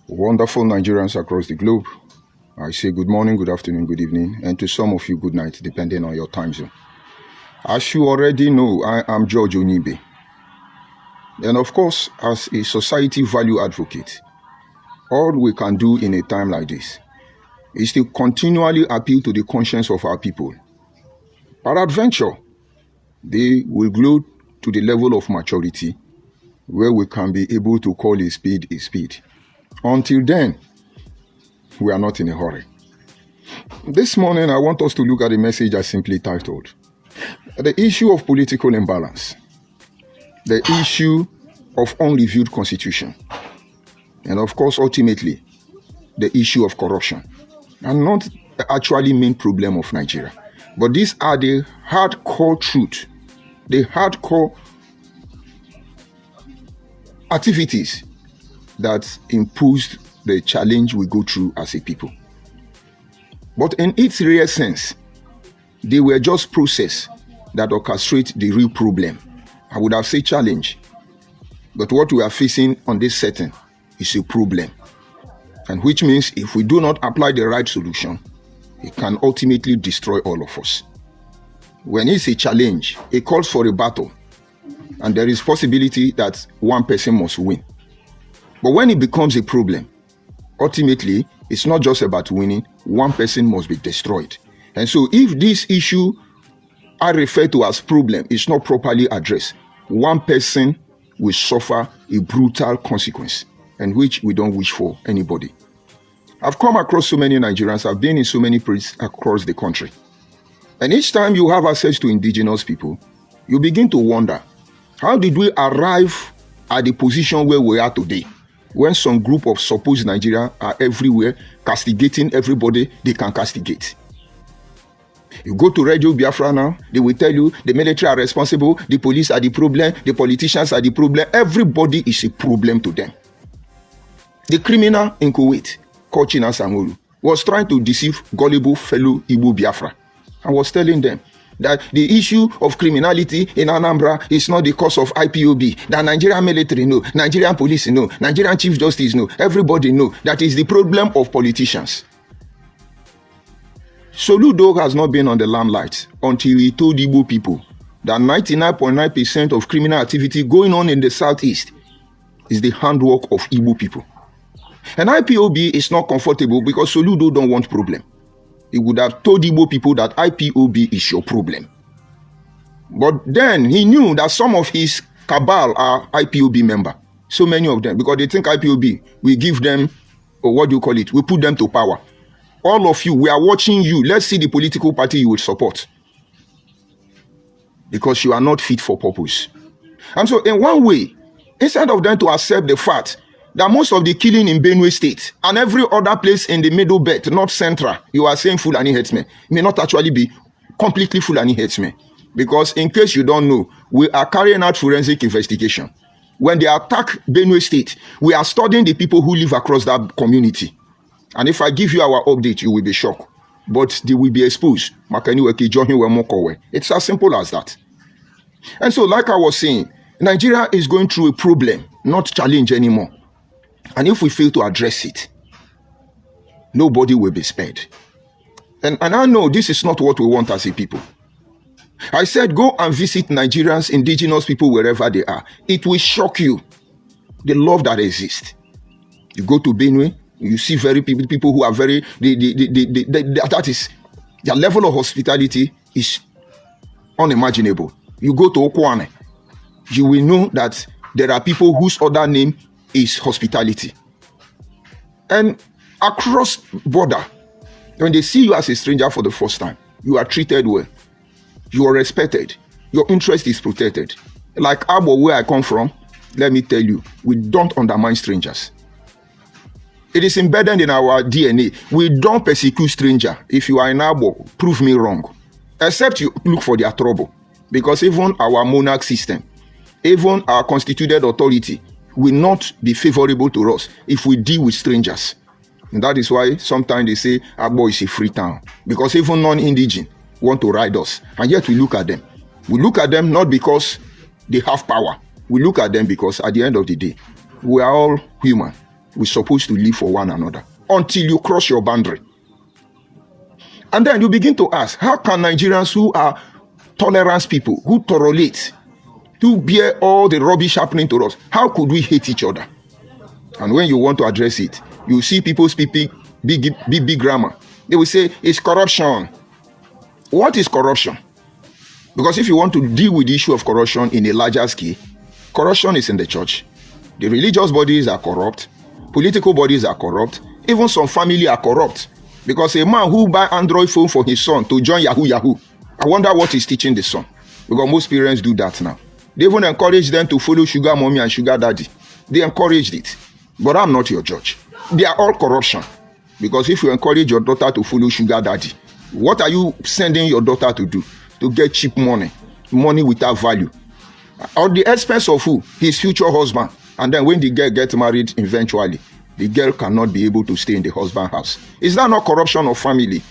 Wonderful Nigerians across the globe. I say good morning, good afternoon, good evening, and to some of you, good night, depending on your time zone. As you already know, I am George Onibe. And of course, as a society value advocate, all we can do in a time like this is to continually appeal to the conscience of our people. Peradventure, they will grow to the level of maturity where we can be able to call a spade a spade. Until then, we are not in a hurry. This morning, I want us to look at a message I simply titled, The Issue of Political Imbalance, the Issue of Unreviewed Constitution, and of course, ultimately, the issue of corruption, and not the actually main problem of Nigeria. But these are the hardcore truth, the hardcore activities that imposed the challenge we go through as a people. But in its real sense, they were just process that orchestrate the real problem. I would have said challenge. But what we are facing on this setting is a problem. And which means if we do not apply the right solution, it can ultimately destroy all of us. When it's a challenge, it calls for a battle. And there is possibility that one person must win. But when it becomes a problem, ultimately, it's not just about winning. One person must be destroyed. And so if this issue I refer to as problem is not properly addressed, one person will suffer a brutal consequence, and which we don't wish for anybody. I've come across so many Nigerians. I've been in so many places across the country. And each time you have access to indigenous people, you begin to wonder, how did we arrive at the position where we are today? When some group of supposed Nigerians are everywhere castigating everybody they can castigate. You go to Radio Bafra now, they will tell you the military are responsible, the police are the problem, the politicians are the problem. Everybody is a problem to them. The criminal in Kuwait, called China Sangolu, was trying to deceive gullible fellow Igbo Biafra and was telling them that the issue of criminality in Anambra is not the cause of IPOB. That Nigerian military know, Nigerian police know, Nigerian chief justice know, everybody know that is the problem of politicians. Soludo has not been on the limelight until he told Igbo people that 99.9% of criminal activity going on in the southeast is the handwork of Igbo people. And IPOB is not comfortable because Soludo don't want problem. He would have told Igbo people that IPOB is your problem. But then he knew that some of his cabal are IPOB member. So many of them, because they think IPOB, we give them, or what do you call it, we put them to power. All of you, we are watching you. Let's see the political party you will support. Because you are not fit for purpose. And so in one way, instead of them to accept the fact that most of the killing in Benue State and every other place in the middle belt, not central, you are saying Fulani herdsmen, may not actually be completely Fulani herdsmen. Because in case you don't know, we are carrying out forensic investigation. When they attack Benue State, we are studying the people who live across that community. And if I give you our update, you will be shocked. But they will be exposed. It's as simple as that. And so, like I was saying, Nigeria is going through a problem, not challenge anymore. And if we fail to address it, nobody will be spared. And I know this is not what we want as a people. I said, go and visit Nigerians, indigenous people, wherever they are. It will shock you, the love that exists. You go to Benue, you see very people who are very, that is, their level of hospitality is unimaginable. You go to Okwane, you will know that there are people whose other name is hospitality. And across border, when they see you as a stranger for the first time, you are treated well. You are respected. Your interest is protected. Like Abo, where I come from, let me tell you, we don't undermine strangers. It is embedded in our DNA. We don't persecute stranger. If you are in Abo, prove me wrong. Except you look for their trouble. Because even our monarch system, even our constituted authority, will not be favorable to us if we deal with strangers. And that is why sometimes they say Agbo is a free town. Because even non-indigenous want to ride us. And yet we look at them. We look at them not because they have power. We look at them because at the end of the day, we are all human. we're supposed to live for one another until you cross your boundary. And then you begin to ask, how can Nigerians who are tolerance people, who tolerate, who bear all the rubbish happening to us, how could we hate each other? And when you want to address it, you see people speaking big grammar. They will say, it's corruption. What is corruption? Because if you want to deal with the issue of corruption in a larger scale, corruption is in the church. The religious bodies are corrupt. Political bodies are corrupt. Even some family are corrupt. Because a man who buy Android phone for his son to join Yahoo, I wonder what he's teaching the son. Because most parents do that now. They even encourage them to follow sugar mommy and sugar daddy. They encouraged it. But I'm not your judge. They are all corruption. Because if you encourage your daughter to follow sugar daddy, what are you sending your daughter to do? To get cheap money. Money without value. At the expense of who? His future husband. And then when the girl gets married eventually, the girl cannot be able to stay in the husband's house. Is that not corruption of family?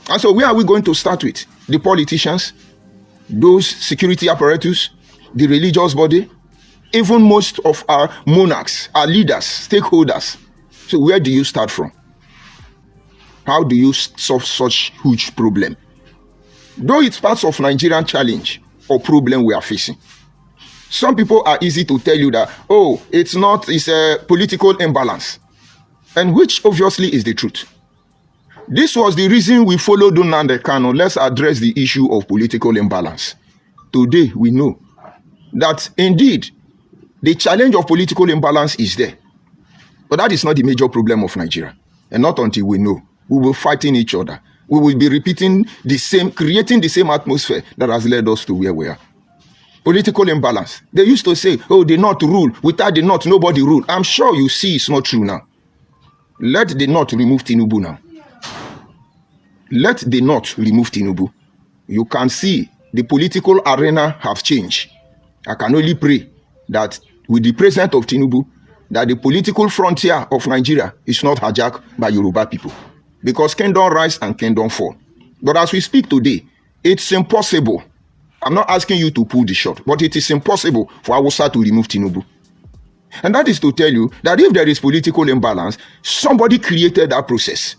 And so where are we going to start with? The politicians, those security apparatus, the religious body, even most of our monarchs, our leaders, stakeholders. So where do you start from? How do you solve such huge problem? Though it's part of Nigerian challenge or problem we are facing. Some people are easy to tell you that, oh, it's a political imbalance. And which obviously is the truth. This was the reason we followed Nnamdi Kanu. Let's address the issue of political imbalance. Today, we know that indeed, the challenge of political imbalance is there. But that is not the major problem of Nigeria. And not until we know. We will fighting each other. We will be repeating the same, creating the same atmosphere that has led us to where we are. Political imbalance. They used to say, oh, the North rule. Without the North, nobody rule. I'm sure you see it's not true now. Let the North remove Tinubu now. Let the North remove Tinubu. You can see the political arena has changed. I can only pray that with the presence of Tinubu, that the political frontier of Nigeria is not hijacked by Yoruba people. Because kingdom rise and kingdom fall. But as we speak today, it's impossible. I'm not asking you to pull the shot, but it is impossible for Hausa to remove Tinubu. And that is to tell you that if there is political imbalance, somebody created that process.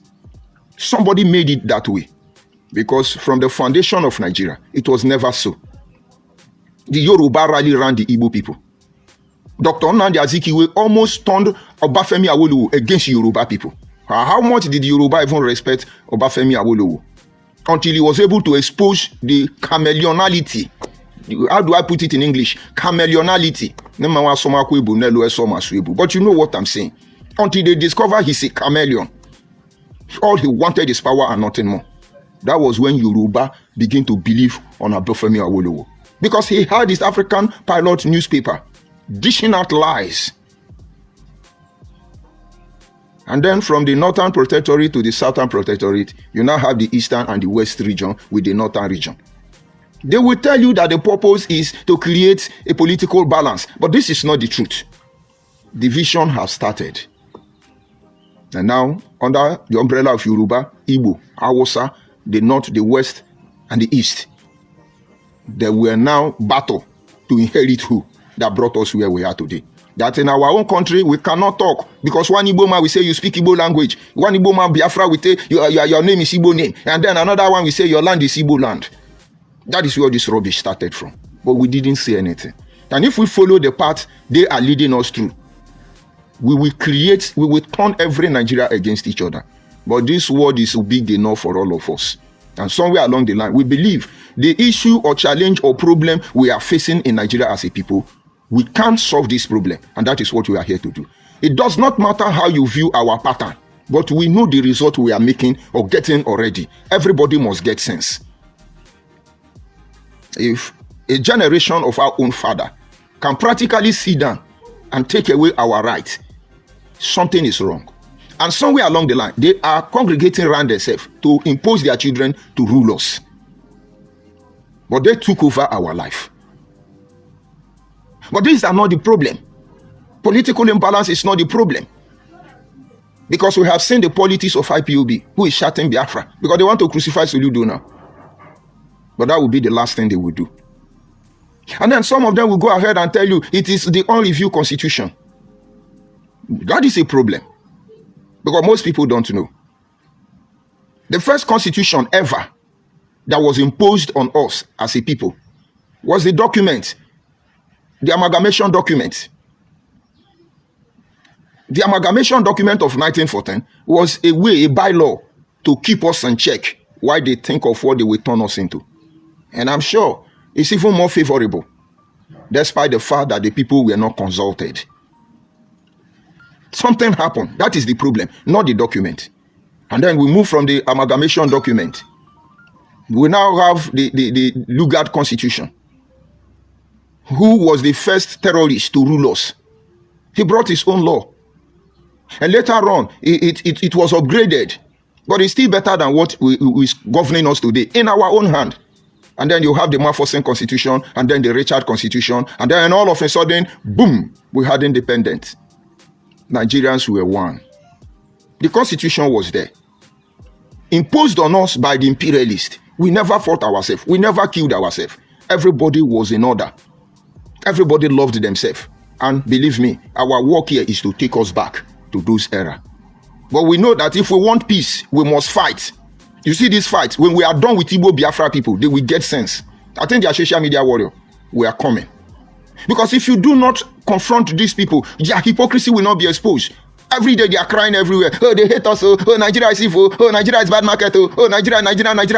Somebody made it that way. Because from the foundation of Nigeria, it was never so. The Yoruba rally ran the Igbo people. Dr. Nnamdi Azikiwe almost turned Obafemi Awolowo against Yoruba people. How much did Yoruba even respect Obafemi Awolowo? Until he was able to expose the chameleonality. How do I put it in English? Chameleonality. But you know what I'm saying. Until they discover he's a chameleon. All he wanted is power and nothing more. That was when Yoruba began to believe on Obafemi Awolowo. Because he had his African Pilot newspaper dishing out lies. And then from the Northern Protectorate to the Southern Protectorate, you now have the Eastern and the West region with the Northern region. They will tell you that the purpose is to create a political balance. But this is not the truth. Division has started. And now, under the umbrella of Yoruba, Igbo, Hausa, the North, the West, and the East, there will now battle to inherit who that brought us where we are today. That in our own country, we cannot talk. Because one Igbo man will say you speak Igbo language. One Igbo man, Bafra, will say your name is Igbo name. And then another one will say your land is Igbo land. That is where this rubbish started from. But we didn't say anything. And if we follow the path they are leading us through, we will turn every Nigeria against each other. But this world is big enough for all of us. And somewhere along the line, we believe the issue or challenge or problem we are facing in Nigeria as a people, we can't solve this problem. And that is what we are here to do. It does not matter how you view our pattern, but we know the result we are making or getting already. Everybody must get sense. If a generation of our own father can practically sit down and take away our rights, something is wrong. And somewhere along the line, they are congregating around themselves to impose their children to rule us. But they took over our life. But these are not the problem. Political imbalance is not the problem. Because we have seen the politics of IPOB, who is shouting Biafra, because they want to crucify Soludo now. But that will be the last thing they will do. And then some of them will go ahead and tell you it is the unreviewed constitution. That is a problem. because most people don't know. The first constitution ever that was imposed on us as a people was the document, the amalgamation document. The amalgamation document of 1914 was a way, a bylaw, to keep us in check while they think of what they will turn us into. And I'm sure it's even more favorable, despite the fact that the people were not consulted. Something happened. That is the problem, not the document. And then we move from the amalgamation document. We now have the Lugard Constitution. Who was the first terrorist to rule us? He brought his own law. And later on, it was upgraded. But it's still better than what is governing us today, in our own hand. And then you have the Mafosen Constitution, and then the Richard Constitution, and then all of a sudden, boom, we had independence. Nigerians were one. The Constitution was there, imposed on us by the imperialists. We never fought ourselves. We never killed ourselves. Everybody was in order. Everybody loved themselves. And believe me, our work here is to take us back to those era. But we know that if we want peace, we must fight. You see this fight, when we are done with Igbo Biafra people, they will get sense. I think they are social media warrior. We are coming. Because if you do not confront these people, their hypocrisy will not be exposed. Every day they are crying everywhere. Oh, they hate us. Oh, Nigeria is evil. Oh, Nigeria is bad market. Oh, Nigeria.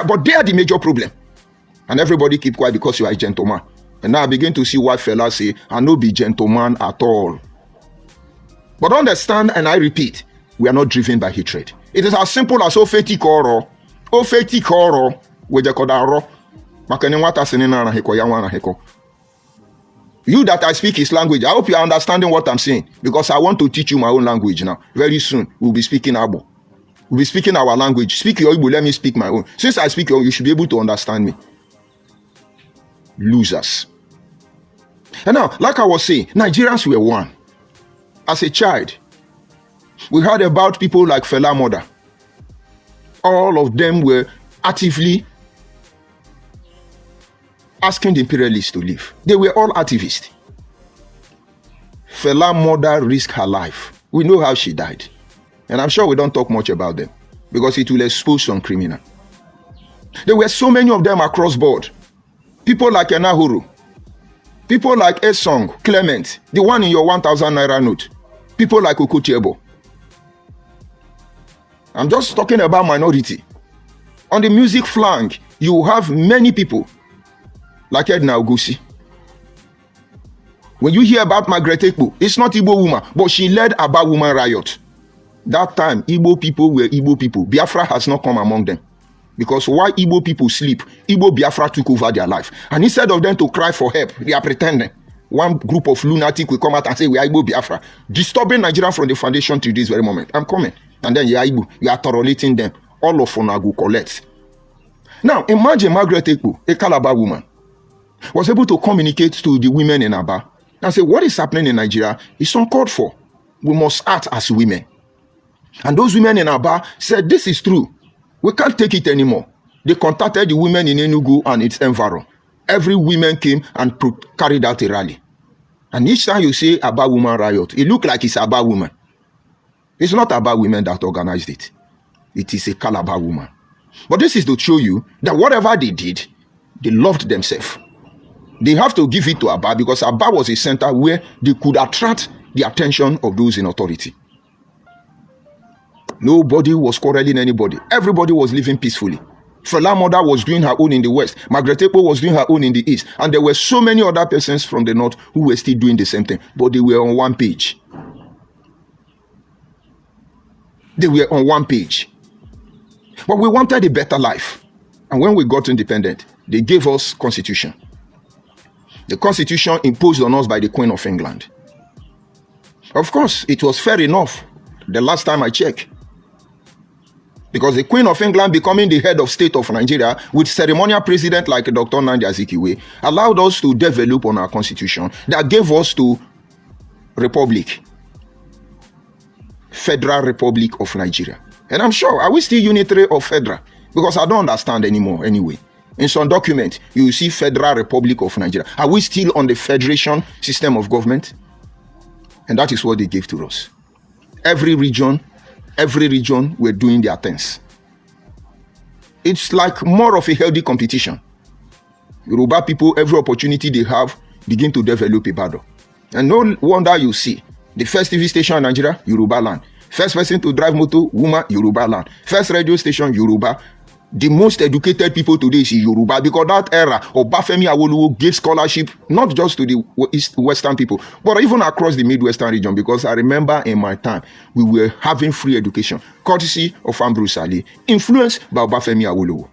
But they are the major problem. And everybody keep quiet because you are a gentleman. And now I begin to see what fellas say, I no be gentleman at all. But understand, and I repeat, we are not driven by hatred. It is as simple as ofeti koro. Ofeti koro. Wejekodaro. Makenewata senena na heko yawa na heko. You that I speak his language, I hope you are understanding what I'm saying, because I want to teach you my own language now. Very soon, we'll be speaking Abo. We'll be speaking our language. Speak your Igbo, let me speak my own. Since I speak your own, you should be able to understand me. Losers. And now, like I was saying, Nigerians were one. As a child, we heard about people like Fela Mother. All of them were actively asking the imperialists to leave. They were all activists. Fela Mother risked her life. We know how she died. And I'm sure we don't talk much about them because it will expose some criminal. There were so many of them across board. People like Enahuru. People like Esong, Clement, the one in your 1,000 naira note. People like Okotiebo. I'm just talking about minority. On the music flank, you have many people like Edna Ogusi. When you hear about Margaret Ekpo, it's not Igbo woman, but she led Aba woman riot. That time, Igbo people were Igbo people. Biafra has not come among them. Because while Igbo people sleep, Igbo Biafra took over their life. And instead of them to cry for help, they are pretending. One group of lunatics will come out and say, we are Igbo Biafra. Disturbing Nigeria from the foundation to this very moment. I'm coming. And then you are Igbo. You are tolerating them. All of Onagu collect. Now, imagine Margaret Ekpo, a Calabar woman, was able to communicate to the women in Aba and say, what is happening in Nigeria is uncalled for. We must act as women. And those women in Aba said, this is true. We can't take it anymore. They contacted the women in Enugu and its environment. Every woman came and carried out a rally. And each time you say Aba woman riot, it looks like it's Aba woman. It's not Aba women that organized it. It is a Calabar woman. But this is to show you that whatever they did, they loved themselves. They have to give it to Aba because Aba was a center where they could attract the attention of those in authority. Nobody was quarreling anybody. Everybody was living peacefully. Fela Mother was doing her own in the west. Margaret Ekpo was doing her own in the east. And there were so many other persons from the north who were still doing the same thing. But they were on one page. They were on one page. But we wanted a better life. And when we got independent, they gave us constitution. The constitution imposed on us by the Queen of England. Of course, it was fair enough the last time I checked. Because the Queen of England becoming the head of state of Nigeria with ceremonial president like Dr. Nnamdi Azikiwe allowed us to develop on our constitution that gave us to Republic. Federal Republic of Nigeria. And I'm sure, are we still unitary or federal? Because I don't understand anymore anyway. In some document, you see Federal Republic of Nigeria. Are we still on the federation system of government? And that is what they gave to us. Every region every region were doing their things. It's like more of a healthy competition. Yoruba people, every opportunity they have, begin to develop a battle. And no wonder you see the first TV station in Nigeria, Yoruba land. First person to drive motor, woman, Yoruba land. First radio station, Yoruba. The most educated people today is Yoruba, because that era of Bafemi Awolowo gave scholarship not just to the Western people, but even across the Midwestern region. Because I remember in my time, we were having free education, courtesy of Ambrose Ali, influenced by Bafemi Awolowo.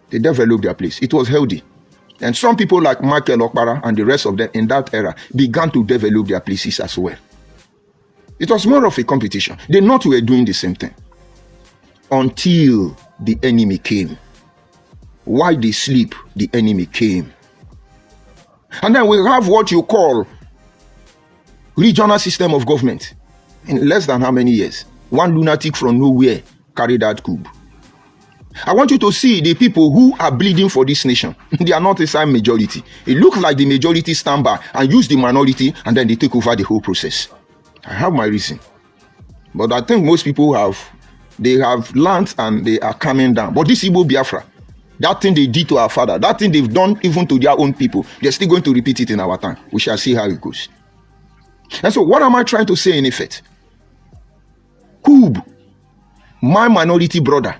They developed their place. It was healthy. And some people like Michael Okpara and the rest of them in that era began to develop their places as well. It was more of a competition. They not were doing the same thing. Until the enemy came. While they sleep, the enemy came. And then we have what you call regional system of government. In less than how many years? One lunatic from nowhere carried out coup. I want you to see the people who are bleeding for this nation. They are not a silent majority. It looks like the majority stand by and use the minority, and then they take over the whole process. I have my reason. But I think most people have learned and they are coming down. But this Igbo Biafra, that thing they did to our father, that thing they've done even to their own people, they're still going to repeat it in our time. We shall see how it goes. And so what am I trying to say in effect? Coup, my minority brother,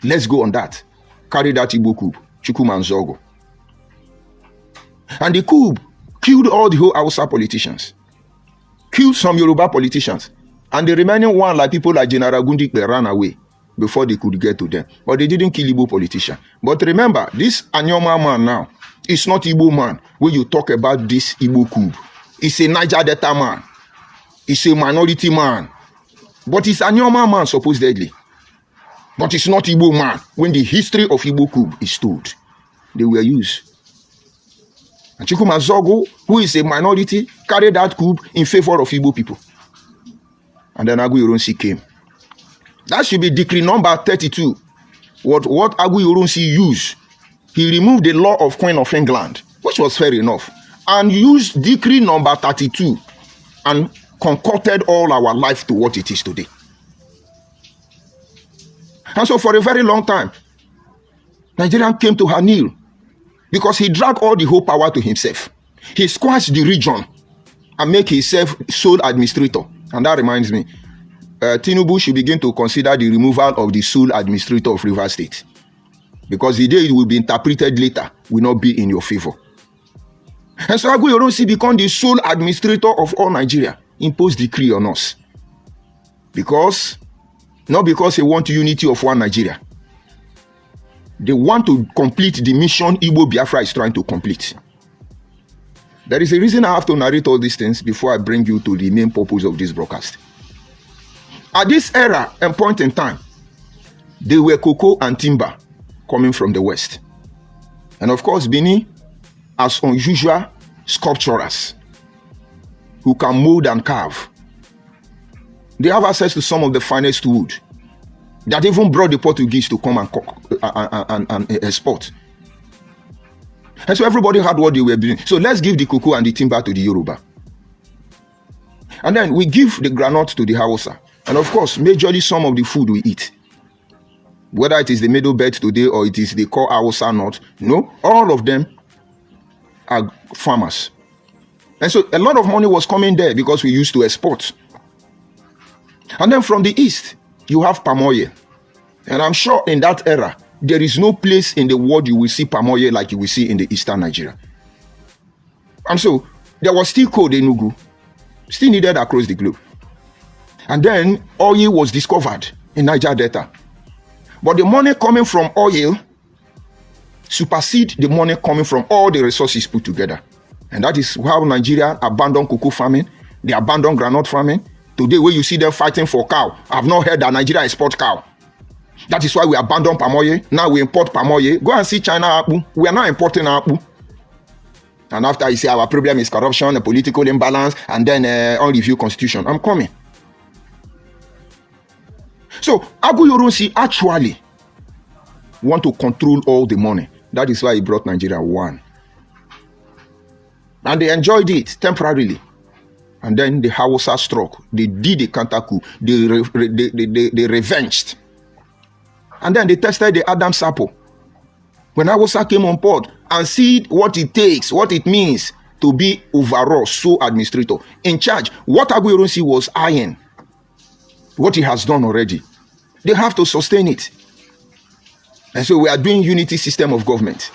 let's go on that. Carry that Igbo coup, Chukwuma Nzogo. And the coup killed all the whole Hausa politicians. Killed some Yoruba politicians. And the remaining one, like people like General Gundi, they ran away before they could get to them. But they didn't kill Igbo politicians. But remember, this Anyoma man now is not Igbo man when you talk about this Igbo coup. It's a Niger Delta man. It's a minority man. But it's Anyoma man, supposedly. But it's not Igbo man when the history of Igbo coup is told. They were used. And Chukwuma Nzogo, who is a minority, carried that coup in favor of Igbo people. And then Agu Ironsi came. That should be decree number 32. What Agu Ironsi used, he removed the law of Queen of England, which was fair enough, and used decree number 32 and concocted all our life to what it is today. And so for a very long time, Nigerian came to her knee because he dragged all the whole power to himself. He squashed the region and make himself sole administrator. And that reminds me, Tinubu should begin to consider the removal of the sole administrator of Rivers State. Because the day it will be interpreted later will not be in your favor. And so Agu Ironsi become the sole administrator of all Nigeria, impose decree on us. Not because they want unity of one Nigeria. They want to complete the mission Igbo Biafra is trying to complete. There is a reason I have to narrate all these things before I bring you to the main purpose of this broadcast. At this era and point in time, they were cocoa and timber coming from the west. And of course, Benin, as unusual sculpturers who can mold and carve. They have access to some of the finest wood that even brought the Portuguese to come and export. And so everybody had what they were doing. So let's give the cocoa and the timber to the Yoruba. And then we give the granite to the Hausa. And of course, majorly some of the food we eat. Whether it is the Middle Belt today or it is they call Hausa North. No, all of them are farmers. And so a lot of money was coming there because we used to export. And then from the east, you have palm oil. And I'm sure in that era, there is no place in the world you will see palm oil like you will see in the eastern Nigeria. And so there was still coal in Enugu, still needed across the globe. And then oil was discovered in Niger Delta. But the money coming from oil supersedes the money coming from all the resources put together. And that is how Nigeria abandoned cocoa farming, they abandoned groundnut farming. Today, when you see them fighting for cow, I've not heard that Nigeria export cow. That is why we abandon palm oil. Now we import palm oil. Go and see China apple. We are not importing apple. And after you say our problem is corruption, a political imbalance, and then unreviewed constitution. I'm coming. So Agu Ironsi actually want to control all the money. That is why he brought Nigeria one. And they enjoyed it temporarily. And then the Hausa struck. They did a counter coup. They revenged. And then they tested the Adam Sapo. When Hausa came on board and see what it takes, what it means to be overall sole administrator in charge. What Aguiyi was eyeing, what he has done already. They have to sustain it. And so we are doing unity system of government.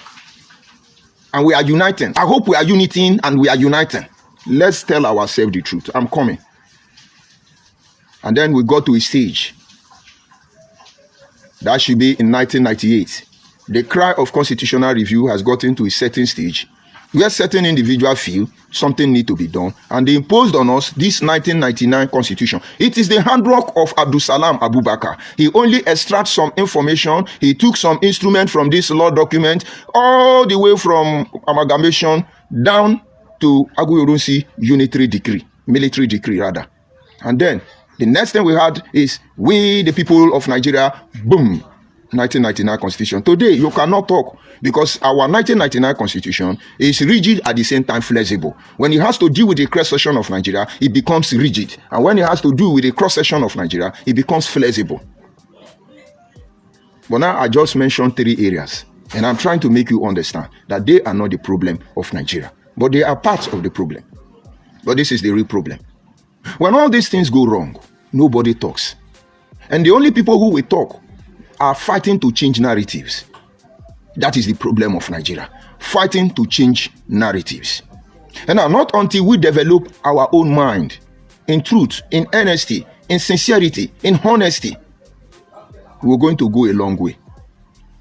And we are uniting. I hope we are uniting and we are uniting. Let's tell ourselves the truth. I'm coming. And then we got to a stage. That should be in 1998. The cry of constitutional review has gotten to a certain stage where certain individuals feel something need to be done, and they imposed on us this 1999 constitution. It is the handwork of Abdul Salam Abubakar. He only extracts some information. He took some instrument from this law document all the way from amalgamation down to Aguiyi unitary decree, military decree rather. And then the next thing we had is we, the people of Nigeria, boom, 1999 constitution. Today, you cannot talk because our 1999 constitution is rigid at the same time flexible. When it has to deal with the cross section of Nigeria, it becomes rigid. And when it has to do with the cross section of Nigeria, it becomes flexible. But now I just mentioned 3 areas. And I'm trying to make you understand that they are not the problem of Nigeria. But they are part of the problem. But this is the real problem. When all these things go wrong, nobody talks. And the only people who will talk are fighting to change narratives. That is the problem of Nigeria. Fighting to change narratives. And now, not until we develop our own mind in truth, in honesty, in sincerity, in honesty, we're going to go a long way.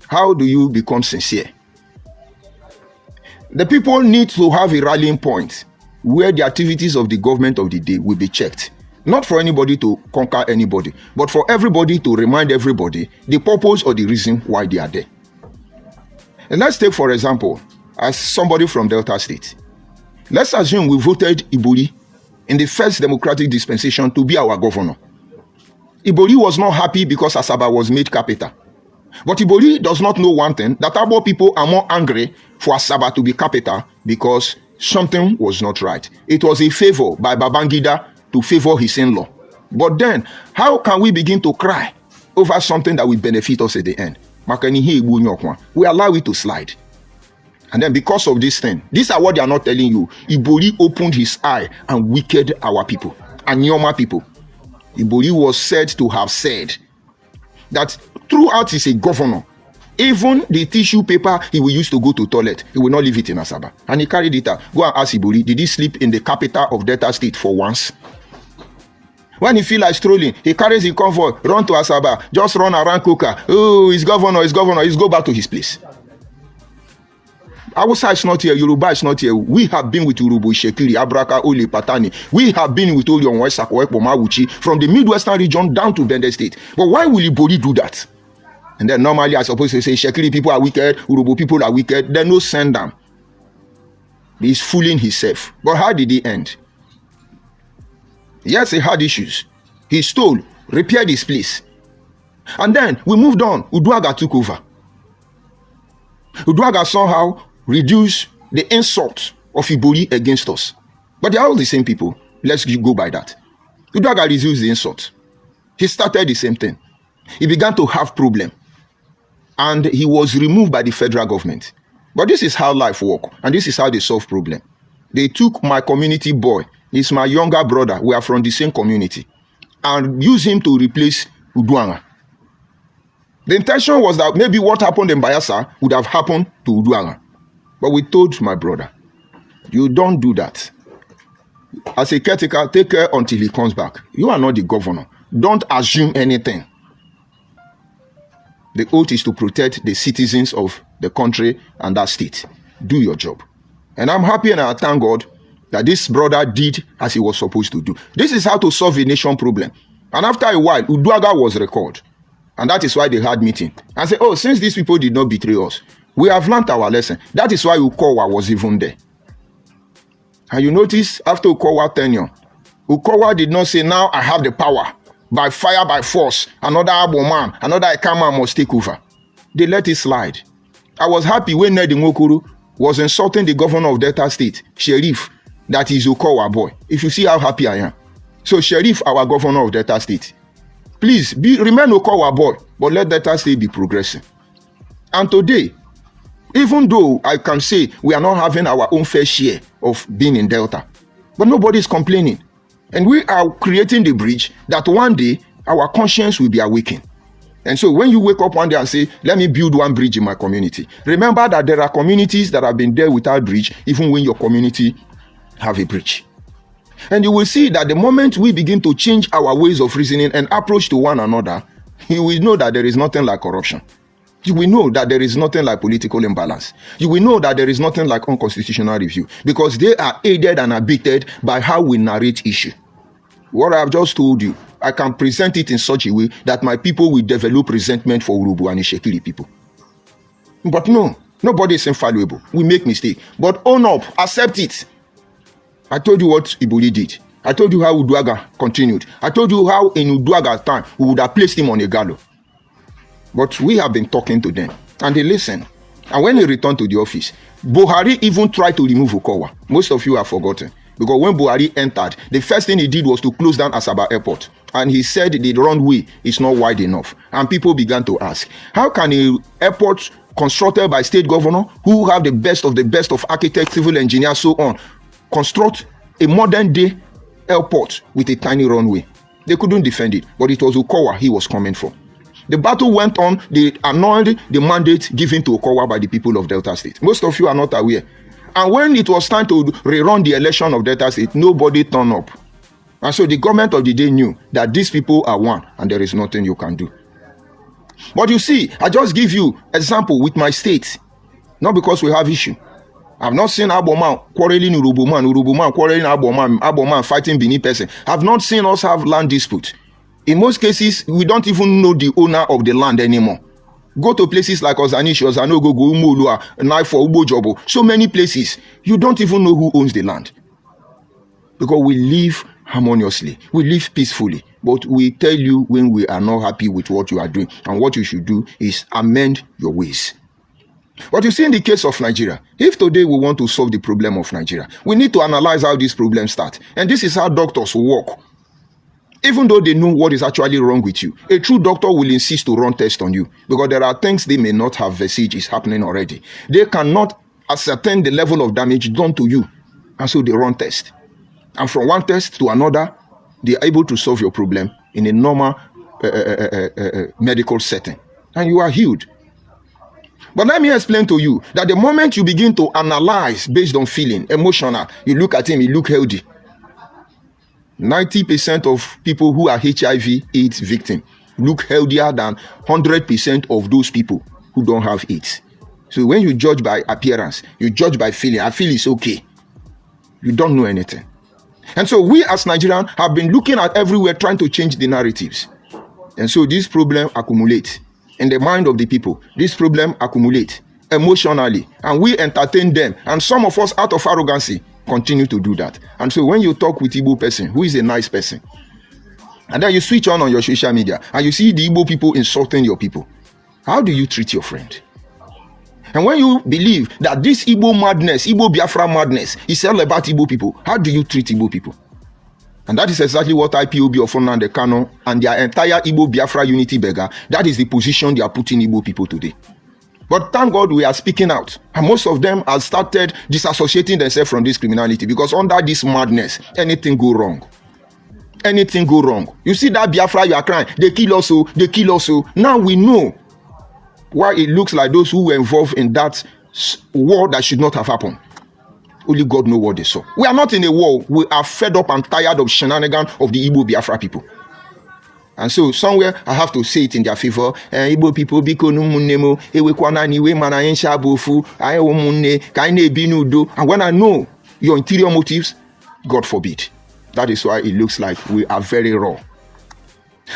How do you become sincere? The people need to have a rallying point where the activities of the government of the day will be checked. Not for anybody to conquer anybody, but for everybody to remind everybody the purpose or the reason why they are there. And let's take, for example, as somebody from Delta State. Let's assume we voted Ibori in the first democratic dispensation to be our governor. Ibori was not happy because Asaba was made capital. But Ibori does not know one thing, that Abo people are more angry for Asaba to be capital because something was not right. It was a favor by Babangida to favor his in-law. But then, how can we begin to cry over something that will benefit us at the end? We allow it to slide. And then because of this thing, these are what they are not telling you. Ibori opened his eye and wicked our people, Anyoma people. Ibori was said to have said that throughout he's a governor, even the tissue paper he will use to go to toilet, he will not leave it in Asaba. And he carried it out. Go and ask Ibori, did he sleep in the capital of Delta State for once? When he feel like strolling, he carries his convoy, run to Asaba, just run around Coca. Oh, he's governor, he's go back to his place. Hausa is not here, Yoruba is not here. We have been with Urubu, Shekiri, Abraka, Oli, Patani. We have been with Olion, Wesakwe, Pomawuchi, from the Midwestern region down to Bende State. But why will Ibori do that? And then normally I supposed to say, Shekiri people are wicked, Urubu people are wicked. Then no send them. He's fooling himself. But how did he end? Yes, he had issues. He stole, repaired his place. And then we moved on. Uduaga took over. Uduaga somehow reduced the insult of Ibori against us. But they are all the same people. Let's go by that. Uduaga reduced the insult. He started the same thing. He began to have problem. And he was removed by the federal government. But this is how life works. And this is how they solve problem. They took my community boy. He's my younger brother. We are from the same community. And used him to replace Uduaga. The intention was that maybe what happened in Bayelsa would have happened to Uduaga. But we told my brother, you don't do that. As a caretaker, take care until he comes back. You are not the governor. Don't assume anything. The oath is to protect the citizens of the country and that state. Do your job. And I'm happy and I thank God that this brother did as he was supposed to do. This is how to solve a nation problem. And after a while, Uduaga was recalled. And that is why they had meeting. And say, oh, since these people did not betray us, we have learned our lesson. That is why Ukawa was even there. And you notice, after Ukawa tenure, Ukawa did not say, now I have the power. By fire, by force, another Abo man, another Ekama must take over. They let it slide. I was happy when Nedi Nwokoro was insulting the governor of Delta State, Sheriff, that is Ukawa boy. If you see how happy I am. So Sheriff, our governor of Delta State, please remain Ukawa boy, but let Delta State be progressing. And today, even though I can say we are not having our own fair share of being in Delta, but nobody is complaining. And we are creating the bridge that one day our conscience will be awakened. And so when you wake up one day and say, let me build one bridge in my community, remember that there are communities that have been there without bridge, even when your community have a bridge. And you will see that the moment we begin to change our ways of reasoning and approach to one another, you will know that there is nothing like corruption. You will know that there is nothing like political imbalance. You will know that there is nothing like unconstitutional review, because they are aided and abetted by how we narrate issue. What I have just told you, I can present it in such a way that my people will develop resentment for Urubu and Ishekiri people. But no, nobody is infallible. We make mistakes. But own up, accept it. I told you what Ibuli did. I told you how Uduaga continued. I told you how in Uduaga's time we would have placed him on a gallows. But we have been talking to them and they listen. And when he returned to the office, Bhari even tried to remove Ukawa. Most of you have forgotten. Because when Bhari entered, the first thing he did was to close down Asaba Airport. And he said the runway is not wide enough. And people began to ask, how can an airport constructed by state governor, who have the best of architects, civil engineers, so on, construct a modern day airport with a tiny runway? They couldn't defend it, but it was Ukawa he was coming for. The battle went on. They annulled the mandate given to Ukawa by the people of Delta State. Most of you are not aware. And when it was time to rerun the election of Delta State, nobody turned up. And so the government of the day knew that these people are one and there is nothing you can do. But you see, I just give you example with my state, not because we have issue. I've not seen Aboman quarreling Urubuman quarreling Aboman fighting Bini person. I've not seen us have land dispute. In most cases, we don't even know the owner of the land anymore. Go to places like Ozanishi, Ozanogo, Umulua, Naifo, Ubojobo, so many places, you don't even know who owns the land. Because we live harmoniously, we live peacefully, but we tell you when we are not happy with what you are doing, and what you should do is amend your ways. But you see, in the case of Nigeria, if today we want to solve the problem of Nigeria, we need to analyze how this problem starts. And this is how doctors work. Even though they know what is actually wrong with you, a true doctor will insist to run tests on you, because there are things they may not have vestige is happening already. They cannot ascertain the level of damage done to you, and so they run tests. And from one test to another, they are able to solve your problem in a normal medical setting, and you are healed. But let me explain to you that the moment you begin to analyze based on feeling, emotional, you look at him, he look healthy. 90% of people who are HIV/AIDS victims look healthier than 100% of those people who don't have AIDS. So when you judge by appearance, you judge by feeling. I feel it's okay. You don't know anything. And so we as Nigerians have been looking at everywhere trying to change the narratives. And so this problem accumulates in the mind of the people. This problem accumulates emotionally, and we entertain them. And some of us, out of arrogancy, continue to do that. And so when you talk with Igbo person who is a nice person, and then you switch on your social media and you see the Igbo people insulting your people, how do you treat your friend? And when you believe that this Igbo madness, Igbo Biafra madness, is all about Igbo people, how do you treat Igbo people? And that is exactly what IPOB of Nnamdi Kanu and their entire Igbo Biafra unity beggar, that is the position they are putting Igbo people today. But thank God we are speaking out. And most of them have started disassociating themselves from this criminality, because under this madness, anything go wrong. Anything go wrong. You see that Biafra you are crying, they kill us, they kill us. Now we know why it looks like those who were involved in that war that should not have happened. Only God knows what they saw. We are not in a war. We are fed up and tired of shenanigans of the Igbo Biafra people. And so somewhere I have to say it in their favor. Igbo people biko numunemo ewekwana niwe mana yensha bofu aye omunne kaine binudo. And when I know your interior motives, God forbid. That is why it looks like we are very raw.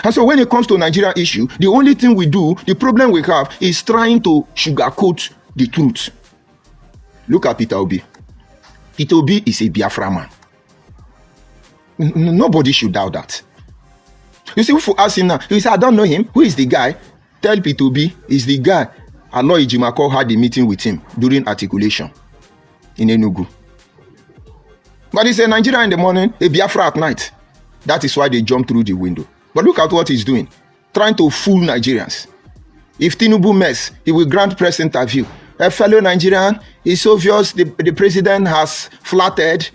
And so when it comes to Nigeria issue, the only thing we do, the problem we have, is trying to sugarcoat the truth. Look at Peter Obi. Peter Obi is a Biafra man. Nobody should doubt that. You see, if you ask him now, he said, I don't know him. Who is the guy? Tell Peter Obi is the guy. Aloy Ejimako had a meeting with him during articulation in Enugu. But it's a Nigeria in the morning, a Biafra at night. That is why they jump through the window. But look at what he's doing, trying to fool Nigerians. If Tinubu mess, he will grant press interview. A fellow Nigerian, it's obvious the president has flattered.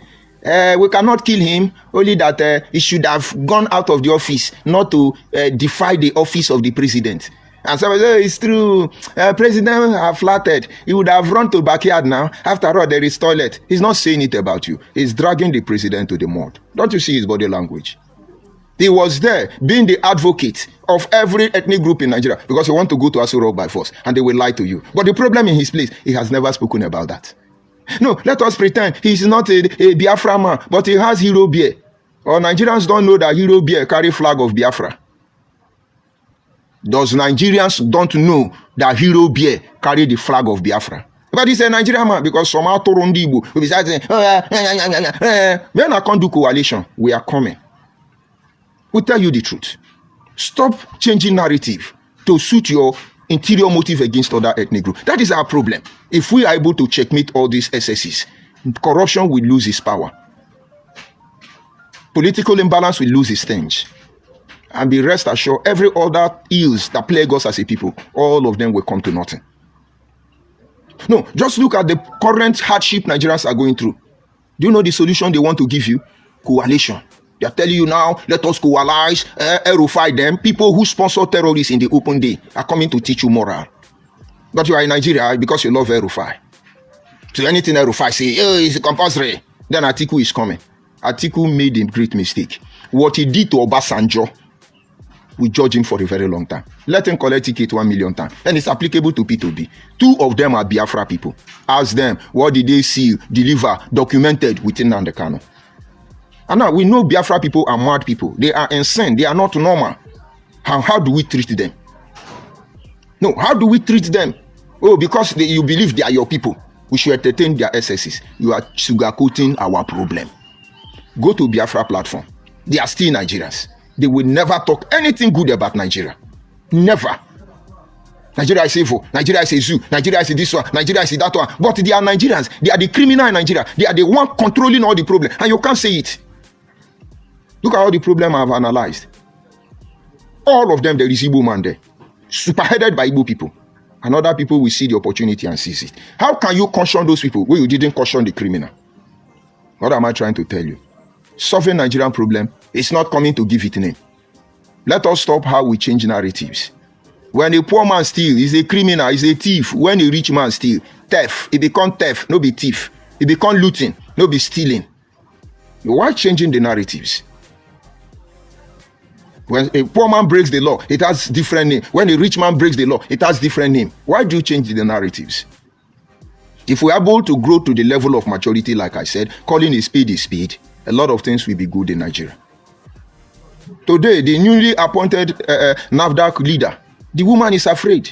We cannot kill him, only that he should have gone out of the office, not to defy the office of the president. And so it's true, president have flattered. He would have run to backyard now. After all, there is toilet. He's not saying it about you. He's dragging the president to the mud. Don't you see his body language? He was there being the advocate of every ethnic group in Nigeria because he want to go to Aso Rock by force and they will lie to you. But the problem in his place, he has never spoken about that. No, let us pretend he's not a Biafra man, but he has hero beer. Or Nigerians don't know that hero beer carry flag of Biafra. Does Nigerians don't know that hero beer carry the flag of Biafra? But he's a Nigerian man because some are Torundibu will be saying, when I can't do coalition, we are coming. We tell you the truth. Stop changing narrative to suit your interior motive against other ethnic groups. That is our problem. If we are able to checkmate all these excesses, corruption will lose its power. Political imbalance will lose its stench. And be rest assured, every other ills that plague us as a people, all of them will come to nothing. No, just look at the current hardship Nigerians are going through. Do you know the solution they want to give you? Coalition. They are telling you now, let us coalize, erufy them. People who sponsor terrorists in the open day are coming to teach you moral. But you are in Nigeria because you love erufy. So anything erufy say, oh, it's compulsory. Then Atiku is coming. Atiku made a great mistake. What he did to Obasanjo, we judge him for a very long time. Let him collect ticket 1 million times. And it's applicable to P2B. 2 of them are Biafra people. Ask them, what did they see, deliver, documented within Nnamdi Kanu? And now we know Biafra people are mad people. They are insane. They are not normal. How do we treat them? No, how do we treat them? Oh, because you believe they are your people. We should entertain their excesses. You are sugarcoating our problem. Go to Biafra platform. They are still Nigerians. They will never talk anything good about Nigeria. Never. Nigeria is evil. Nigeria is a zoo. Nigeria is this one. Nigeria is that one. But they are Nigerians. They are the criminal in Nigeria. They are the one controlling all the problem. And you can't say it. Look at all the problem I have analyzed. All of them, there is Igbo man there. Superheaded by Igbo people. And other people will see the opportunity and seize it. How can you caution those people when you didn't caution the criminal? What am I trying to tell you? Solving Nigerian problem is not coming to give it a name. Let us stop how we change narratives. When a poor man steals, he's a criminal, he's a thief. When a rich man steals, theft, it becomes theft, no be thief. It becomes looting, no be stealing. Why changing the narratives? When a poor man breaks the law, it has different name. When a rich man breaks the law, it has different name. Why do you change the narratives? If we're able to grow to the level of maturity, like I said, calling a speed, a lot of things will be good in Nigeria. Today, the newly appointed NAFDAC leader, the woman is afraid.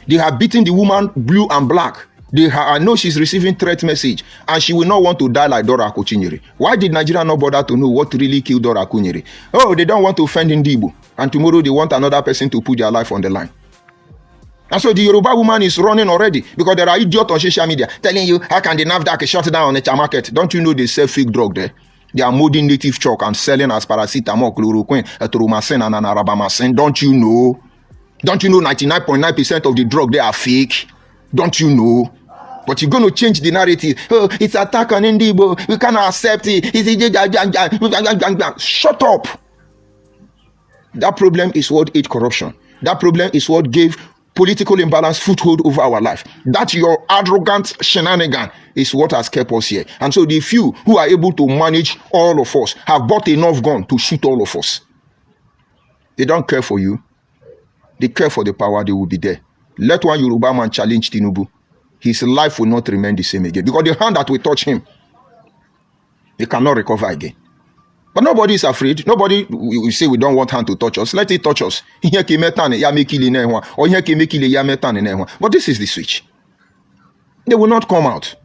They have beaten the woman blue and black. I know she's receiving threat message and she will not want to die like Dora Akuchinyere. Why did Nigeria not bother to know what really killed Dora Akuchinyere? Oh, they don't want to offend Igbo, and tomorrow they want another person to put their life on the line. And so the Yoruba woman is running already because there are idiots on social media telling you, how can the NAFDAC shut down on the market? Don't you know they sell fake drug there? They are molding native chalk and selling as paracetamol, chloroquine, erythromycin, and anarabamycin. Don't you know? Don't you know 99.9% of the drug they are fake? Don't you know? But you're going to change the narrative. Oh, it's attack on Indibo. We cannot accept it. Shut up. That problem is what ate corruption. That problem is what gave political imbalance foothold over our life. That your arrogant shenanigan is what has kept us here. And so the few who are able to manage all of us have bought enough gun to shoot all of us. They don't care for you. They care for the power. They will be there. Let one Yoruba man challenge Tinubu. His life will not remain the same again. Because the hand that will touch him, he cannot recover again. But nobody is afraid. Nobody will say we don't want hand to touch us. Let it touch us. But this is the switch. They will not come out.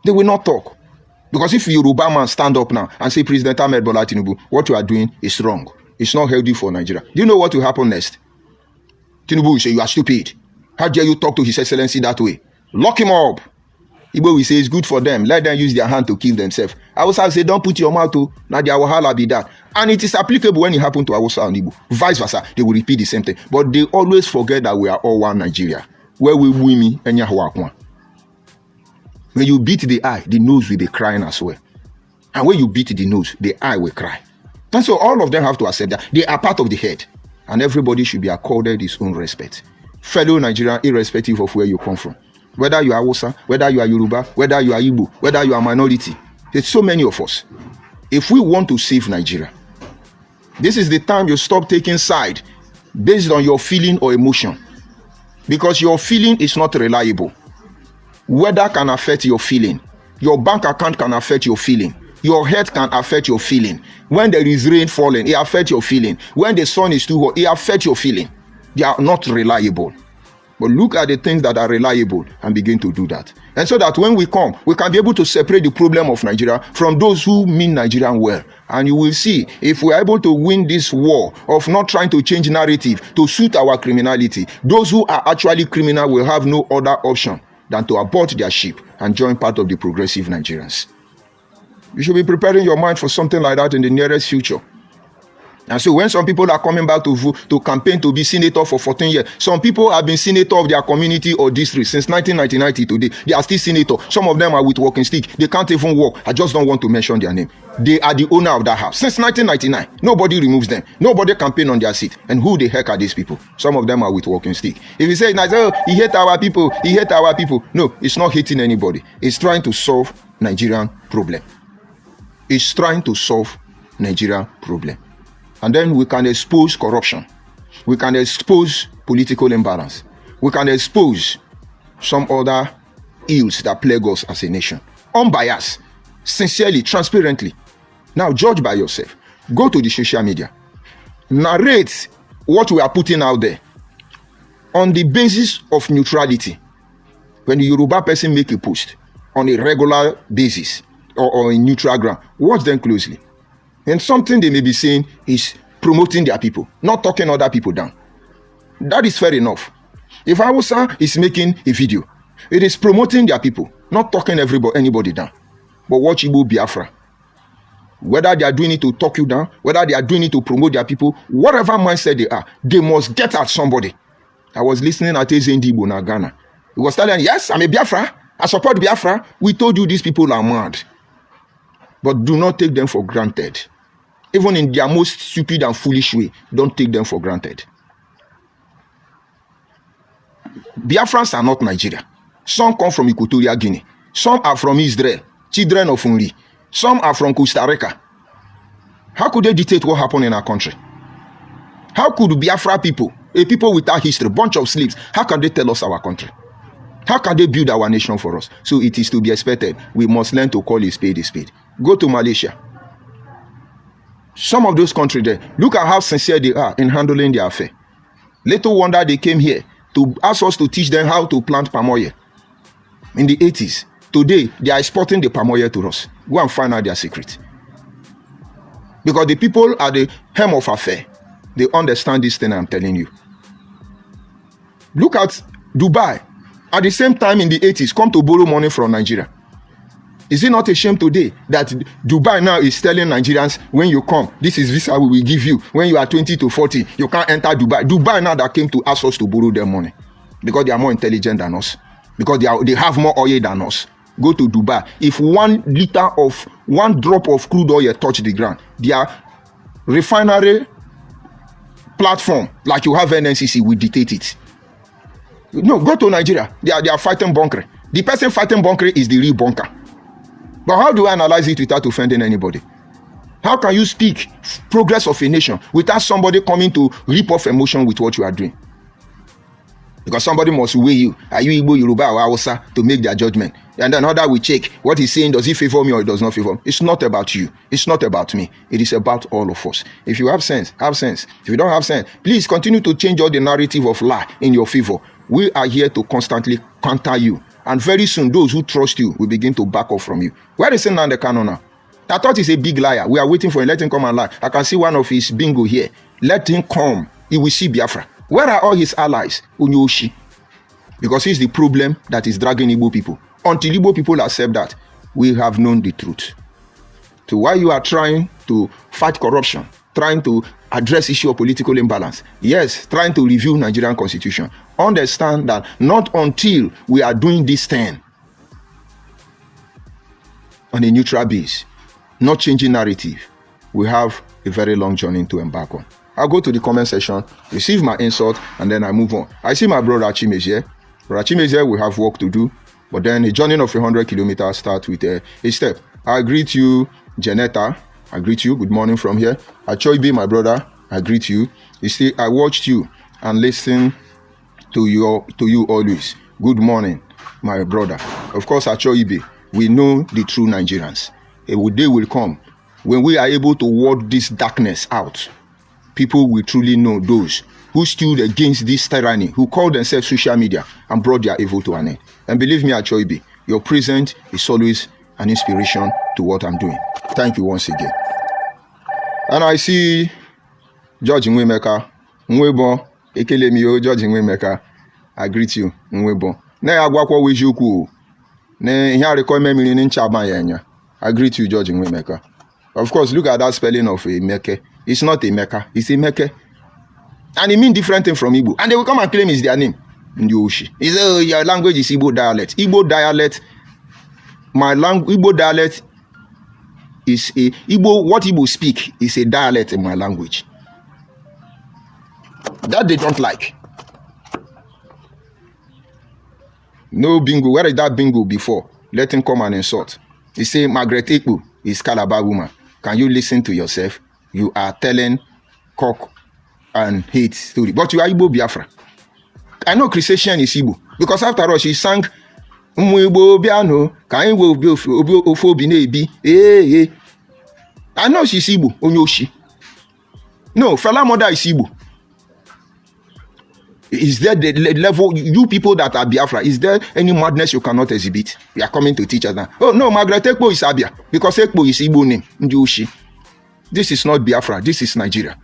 They will not talk. Because if Yoruba man stand up now and say, President Ahmed Bola Tinubu, what you are doing is wrong. It's not healthy for Nigeria. Do you know what will happen next? Tinubu will say, you are stupid. How dare you talk to His Excellency that way? Lock him up. Igbo will say it's good for them. Let them use their hand to kill themselves. Hausa say don't put your mouth to. Now their wahala be that. And it is applicable when it happens to Hausa and Igbo. Vice versa, they will repeat the same thing. But they always forget that we are all one Nigeria. Where we women and Yahweh. When you beat the eye, the nose will be crying as well. And when you beat the nose, the eye will cry. And so all of them have to accept that they are part of the head. And everybody should be accorded his own respect. Fellow Nigerian, irrespective of where you come from. Whether you are Hausa, whether you are Yoruba, whether you are Igbo, whether you are minority. There's so many of us. If we want to save Nigeria, this is the time you stop taking side based on your feeling or emotion. Because your feeling is not reliable. Weather can affect your feeling. Your bank account can affect your feeling. Your health can affect your feeling. When there is rain falling, it affects your feeling. When the sun is too hot, it affects your feeling. They are not reliable. But look at the things that are reliable and begin to do that. And so that when we come, we can be able to separate the problem of Nigeria from those who mean Nigerian well. And you will see, if we are able to win this war of not trying to change narrative to suit our criminality, those who are actually criminal will have no other option than to abort their ship and join part of the progressive Nigerians. You should be preparing your mind for something like that in the nearest future. And so when some people are coming back to vote, to campaign to be senator for 14 years, some people have been senator of their community or district since 1999 till today. They are still senator. Some of them are with walking stick. They can't even walk. I just don't want to mention their name. They are the owner of that house. Since 1999, nobody removes them. Nobody campaign on their seat. And who the heck are these people? Some of them are with walking stick. If you say, oh, he hate our people, he hate our people. No, it's not hating anybody. It's trying to solve Nigerian problem. It's trying to solve Nigerian problem. And then we can expose corruption. We can expose political imbalance. We can expose some other ills that plague us as a nation. Unbiased, sincerely, transparently. Now judge by yourself. Go to the social media. Narrate what we are putting out there on the basis of neutrality. When the Yoruba person make a post on a regular basis or in neutral ground, watch them closely. And something they may be saying is promoting their people, not talking other people down. That is fair enough. If Hausa is making a video, it is promoting their people, not talking anybody down. But watch Igbo Biafra. Whether they are doing it to talk you down, whether they are doing it to promote their people, whatever mindset they are, they must get at somebody. I was listening at Ezendibo in Ghana. He was telling, yes, I'm a Biafra. I support Biafra. We told you these people are mad. But do not take them for granted. Even in their most stupid and foolish way, don't take them for granted. Biafrans are not Nigeria. Some come from Equatorial Guinea. Some are from Israel, children of Unri. Some are from Costa Rica. How could they dictate what happened in our country? How could Biafra people, a people without history, bunch of slaves, how can they tell us our country? How can they build our nation for us? So it is to be expected. We must learn to call a spade a spade. Go to Malaysia. Some of those countries there, look at how sincere they are in handling their affair. Little wonder they came here to ask us to teach them how to plant palm oil. In the 80s, today, they are exporting the palm oil to us. Go and find out their secret. Because the people are the helm of affair. They understand this thing I'm telling you. Look at Dubai. At the same time in the 80s, come to borrow money from Nigeria. Is it not a shame today that Dubai now is telling Nigerians, when you come, this is visa we will give you. When you are 20 to 40, you can't enter Dubai. Dubai now that came to ask us to borrow their money. Because they are more intelligent than us. Because they have more oil than us. Go to Dubai. If 1 drop of crude oil touch the ground, their refinery platform, like you have NNCC, will dictate it. No, go to Nigeria. They are fighting bunker. The person fighting bunker is the real bunker. But how do I analyze it without offending anybody? How can you speak progress of a nation without somebody coming to rip off emotion with what you are doing? Because somebody must weigh you. Are you Igbo, Yoruba, or Hausa to make their judgment? And then another will check what he's saying. Does he favor me or it does not favor me? It's not about you. It's not about me. It is about all of us. If you have sense, have sense. If you don't have sense, please continue to change all the narrative of lie in your favor. We are here to constantly counter you. And very soon, those who trust you will begin to back off from you. Where is Nnamdi Kanu now? I thought he's a big liar. We are waiting for him. Let him come and lie. I can see one of his bingo here. Let him come. He will see Biafra. Where are all his allies? Unyoshi. Because he's the problem that is dragging Igbo people. Until Igbo people accept that, we have known the truth. So while you are trying to fight corruption, trying to address issue of political imbalance, yes, trying to review Nigerian constitution, understand that not until we are doing this thing on a neutral base, not changing narrative, we have a very long journey to embark on. I'll go to the comment section, receive my insult, and then I move on. I see my brother Chimezie here. Brother Chimezie, we have work to do, but then a journey of 100 kilometers starts with a step. I greet you, Janetta. I greet you. Good morning from here. Achoibe, my brother. I greet you. You see, I watched you and listened to you always. Good morning, my brother. Of course, Achoibe, we know the true Nigerians. A day will come when we are able to ward this darkness out. People will truly know those who stood against this tyranny, who called themselves social media and brought their evil to an end. And believe me, Achoibe, your presence is always an inspiration to what I'm doing. Thank you once again. And I see George Nwemeka. Nwebo, Ekelemiyo, George Nwemeka. I greet you, Nwebo. Ne agwakwa wejuku. Ne ihe rekomme miri ni nchaba yenya. I greet you, George Nwemeka. Of course, look at that spelling of a meke. It's not a meka, it's a meke. And it means different thing from Igbo. And they will come and claim it's their name. Ndioshi. It's your language is Igbo dialect. Igbo dialect. Igbo dialect is a Igbo. What Igbo speak is a dialect in my language. That they don't like. No bingo. Where is that bingo before? Let him come and insult. He say Margaret Ekpo is Calabar woman. Can you listen to yourself? You are telling cock and hate story. But you are Igbo Biafra. I know Christian is Igbo. Because after all, she sang Igbo Biano. Can you Obi? I know she's Igbo. Onyoshi. No, fella mother is Igbo. Is there the level, you people that are Biafra, is there any madness you cannot exhibit? We are coming to teach us that. Oh no, Margaret Ekpo is Abia. Because Ekpo is Igbo name. Ndioshi. This is not Biafra, this is Nigeria.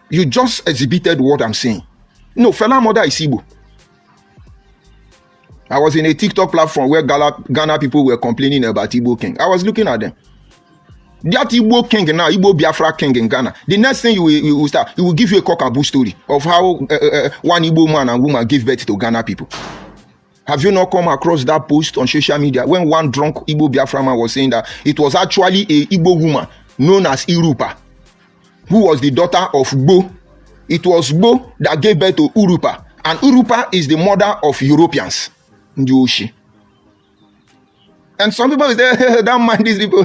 You just exhibited what I'm saying. No, fella mother is Igbo. I was in a TikTok platform where Ghana people were complaining about Igbo king. I was looking at them. That Igbo king now, Igbo Biafra king in Ghana. The next thing you will start, he will give you a cockaboo story of how one Igbo man and woman gave birth to Ghana people. Have you not come across that post on social media when one drunk Igbo Biafra man was saying that it was actually a Igbo woman known as Irupa, who was the daughter of Bo. It was Bo that gave birth to Urupa, and Urupa is the mother of Europeans. Ndioshi. And some people say, don't mind these people.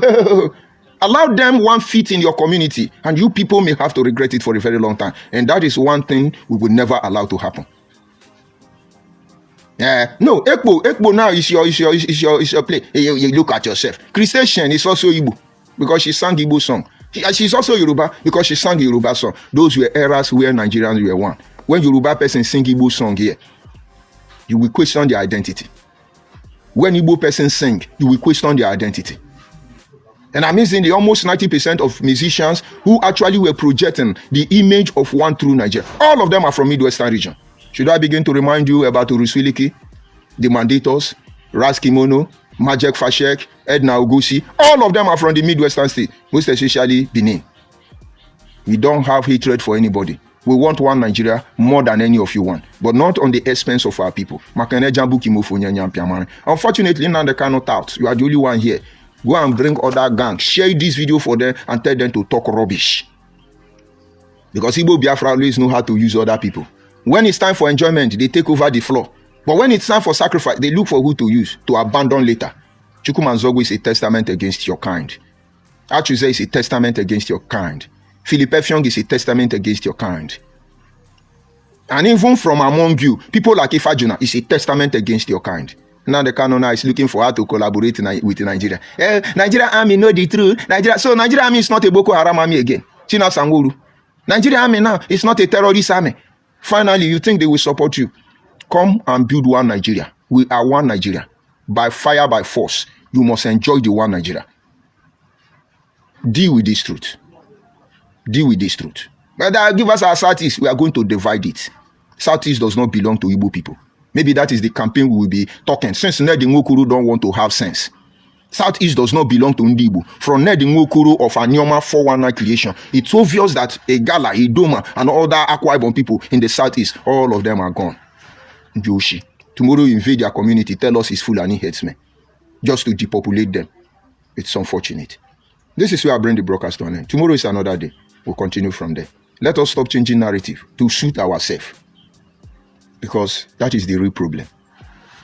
Allow them 1 feet in your community, and you people may have to regret it for a very long time. And that is one thing we would never allow to happen. No, Ekpo now is your play. You look at yourself. Christian is also Igbo because she sang Igbo song. She's also Yoruba because she sang Yoruba song. Those were eras where Nigerians were one. When Yoruba person sing Igbo song here, you will question their identity. When Igbo person sing, you will question their identity. And amazingly, almost 90% of musicians who actually were projecting the image of one true Nigeria, all of them are from Midwestern region. Should I begin to remind you about Urusuliki, the Mandatos, Ras Kimono, Majek Fashek, Edna Ogusi? All of them are from the Midwestern state, most especially Benin. We don't have hatred for anybody. We want one Nigeria more than any of you want, but not on the expense of our people. Unfortunately, Nnamdi Kanu out. You are the only one here. Go and bring other gangs. Share this video for them and tell them to talk rubbish. Because Igbo Biafra always know how to use other people. When it's time for enjoyment, they take over the floor. But when it's time for sacrifice, they look for who to use, to abandon later. Chukwumanzogo is a testament against your kind. Achuze is a testament against your kind. Philip Effiong is a testament against your kind. And even from among you, people like Ifajuna is a testament against your kind. Now the Kanona is looking for how to collaborate with Nigeria. Nigeria army know the truth. So Nigeria army is not a Boko Haram army again. China Sanguru. Nigeria army now is not a terrorist army. Finally, you think they will support you. Come and build one Nigeria. We are one Nigeria. By fire, by force. You must enjoy the one Nigeria. Deal with this truth. Deal with this truth. But give us our Southeast. We are going to divide it. Southeast does not belong to Igbo people. Maybe that is the campaign we will be talking. Since Ned Nwokuru don't want to have sense. Southeast does not belong to Ndibu. From Ned Nwokuru of Anyoma 419 creation, it's obvious that Egala, Idoma, and other Akwa Ibom people in the Southeast, all of them are gone. Joshi. Tomorrow you invade their community, tell us it's Fulani headsmen. Just to depopulate them. It's unfortunate. This is where I bring the broadcast to an end. Tomorrow is another day. We'll continue from there. Let us stop changing narrative to suit ourselves. Because that is the real problem.